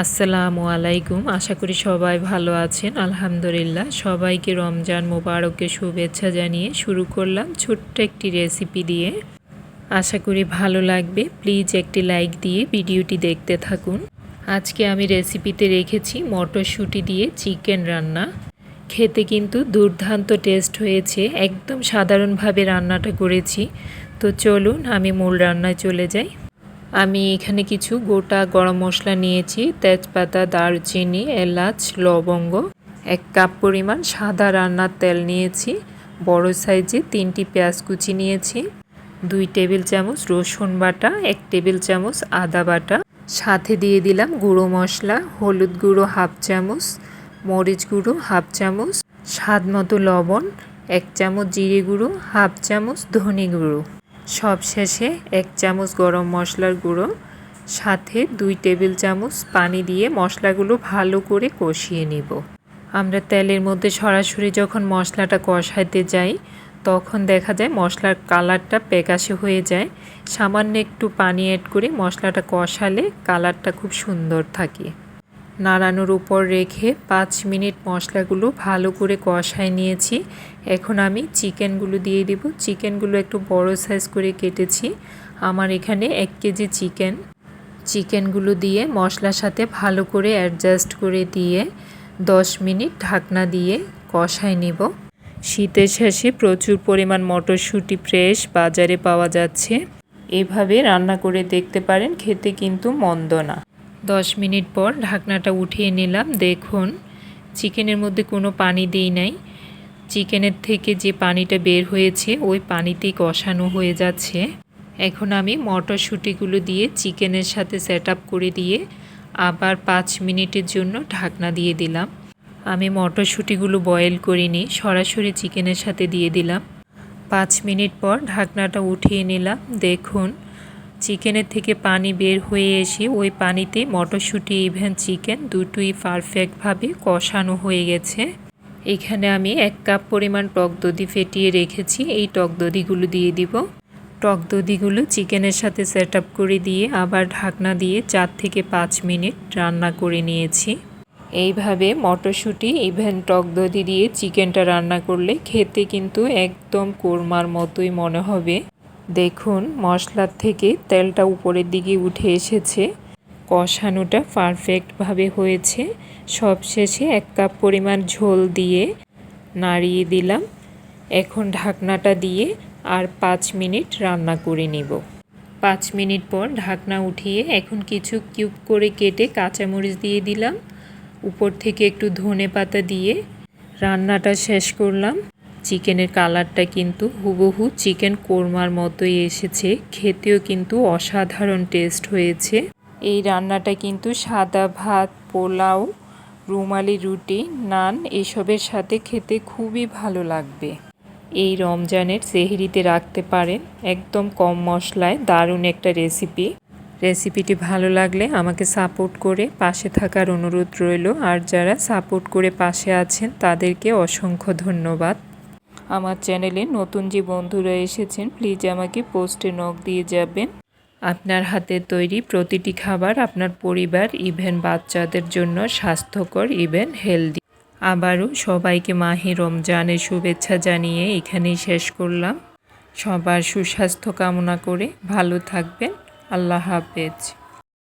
আসসালামু আলাইকুম। আশা করি সবাই ভালো আছেন। আলহামদুলিল্লাহ। সবাইকে রমজান মোবারকের শুভেচ্ছা জানিয়ে শুরু করলাম ছোট্ট একটি রেসিপি দিয়ে। আশা করি ভালো লাগবে। প্লিজ একটি লাইক দিয়ে ভিডিওটি দেখতে থাকুন। আজকে আমি রেসিপিতে রেখেছি মটরশুঁটি দিয়ে চিকেন রান্না। খেতে কিন্তু দুর্দান্ত টেস্ট হয়েছে। একদম সাধারণভাবে রান্নাটা করেছি। তো চলুন আমি মূল রান্নায় চলে যাই। আমি এখানে কিছু গোটা গরম মশলা নিয়েছি, তেজপাতা, দারুচিনি, এলাচ, লবঙ্গ, 1 কাপ পরিমাণ সাদা রান্নার তেল নিয়েছি, বড় সাইজে 3টি পেঁয়াজ কুচি নিয়েছি, 2 টেবিল চামচ রসুন বাটা, 1 টেবিল চামচ আদা বাটা, সাথে দিয়ে দিলাম গুঁড়ো মশলা, হলুদ গুঁড়ো 1/2 চামচ, মরিচ গুঁড়ো 1/2 চামচ, স্বাদ মতো লবণ, 1 চামচ জিরে গুঁড়ো, 1/2 চামচ ধনে গুঁড়ো, সবশেষে 1 চামচ গরম মশলার গুঁড়ো, সাথে 2 টেবিল চামচ পানি দিয়ে মশলাগুলো ভালো করে কষিয়ে নেব। আমরা তেলের মধ্যে সরাসরি যখন মশলাটা কষাইতে যাই তখন দেখা যায় মশলার কালারটা প্যাকাশে হয়ে যায়। সামান্য একটু পানি অ্যাড করে মশলাটা কষালে কালারটা খুব সুন্দর থাকে। নাড়ানোর উপর রেখে 5 মিনিট মশলাগুলো ভালো করে কষাই নিয়েছি। এখন আমি চিকেনগুলো দিয়ে দিব। চিকেনগুলো একটু বড় সাইজ করে কেটেছি। আমার এখানে 1 কেজি চিকেনগুলো দিয়ে মশলার সাথে ভালো করে অ্যাডজাস্ট করে দিয়ে 10 মিনিট ঢাকনা দিয়ে কষাই নেব। শীতের শেষে প্রচুর পরিমাণ মটরশুঁটি ফ্রেশ বাজারে পাওয়া যাচ্ছে। এভাবে রান্না করে দেখতে পারেন, খেতে কিন্তু মন্দ না। 10 মিনিট পর ঢাকনাটা উঠিয়ে নিলাম। দেখুন চিকেনের মধ্যে কোনো পানি দিই নাই। চিকেনের থেকে যে পানিটা বের হয়েছে ওই পানিতেই কষানো হয়ে যাচ্ছে। এখন আমি মটরশুঁটিগুলো দিয়ে চিকেনের সাথে সেট আপ করে দিয়ে আবার 5 মিনিটের জন্য ঢাকনা দিয়ে দিলাম। আমি মটরশুঁটিগুলো বয়েল করিনি, সরাসরি চিকেনের সাথে দিয়ে দিলাম। 5 মিনিট পর ঢাকনাটা উঠিয়ে নিলাম। দেখুন চিকেনের থেকে পানি বের হয়ে এসে ওই পানিতে মটরশুঁটি ইভেন চিকেন দুটোই পারফেক্টভাবে কষানো হয়ে গেছে। এখানে আমি 1 কাপ পরিমাণ টক দধি ফেটিয়ে রেখেছি। এই টক দধিগুলো দিয়ে দিব। টক দধিগুলো চিকেনের সাথে সেট আপ করে দিয়ে আবার ঢাকনা দিয়ে 4 থেকে 5 মিনিট রান্না করে নিয়েছি। এইভাবে মটরশুঁটি ইভেন টক দধি দিয়ে চিকেনটা রান্না করলে খেতে কিন্তু একদম কোরমার মতোই মনে হবে। দেখুন মশলার থেকে তেলটা উপরের দিকে উঠে এসেছে। কষানোটা পারফেক্টভাবে হয়েছে। সবশেষে 1 কাপ পরিমাণ ঝোল দিয়ে নাড়িয়ে দিলাম। এখন ঢাকনাটা দিয়ে আর 5 মিনিট রান্না করে নেব। 5 মিনিট পর ঢাকনা উঠিয়ে এখন কিছু কিউব করে কেটে কাঁচামরিচ দিয়ে দিলাম। উপর থেকে একটু ধনেপাতা দিয়ে রান্নাটা শেষ করলাম। চিকেনের কালারটা কিন্তু হুবহু চিকেন কোরমার মতোই এসেছে। খেতেও কিন্তু অসাধারণ টেস্ট হয়েছে। এই রান্নাটা কিন্তু সাদা ভাত, পোলাও, রুমালি রুটি, নান এসবের সাথে খেতে খুবই ভালো লাগবে। এই রমজানের সেহরিতে রাখতে পারেন। একদম কম মশলায় দারুণ একটা রেসিপিটি ভালো লাগলে আমাকে সাপোর্ট করে পাশে থাকার অনুরোধ রইল। আর যারা সাপোর্ট করে পাশে আছেন তাদেরকে অসংখ্য ধন্যবাদ। আমার চ্যানেলে নতুন যে বন্ধুরা এসেছেন প্লিজ আমাকে পোস্টে নক দিয়ে যাবেন। আপনার হাতের তৈরি প্রতিটি খাবার আপনার পরিবার ইভেন বাচ্চাদের জন্য স্বাস্থ্যকর ইভেন হেলদি। আবারও সবাইকে মাহে রমজানের শুভেচ্ছা জানিয়ে এখানেই শেষ করলাম। সবার সুস্বাস্থ্য কামনা করে ভালো থাকবেন। আল্লাহ হাফেজ।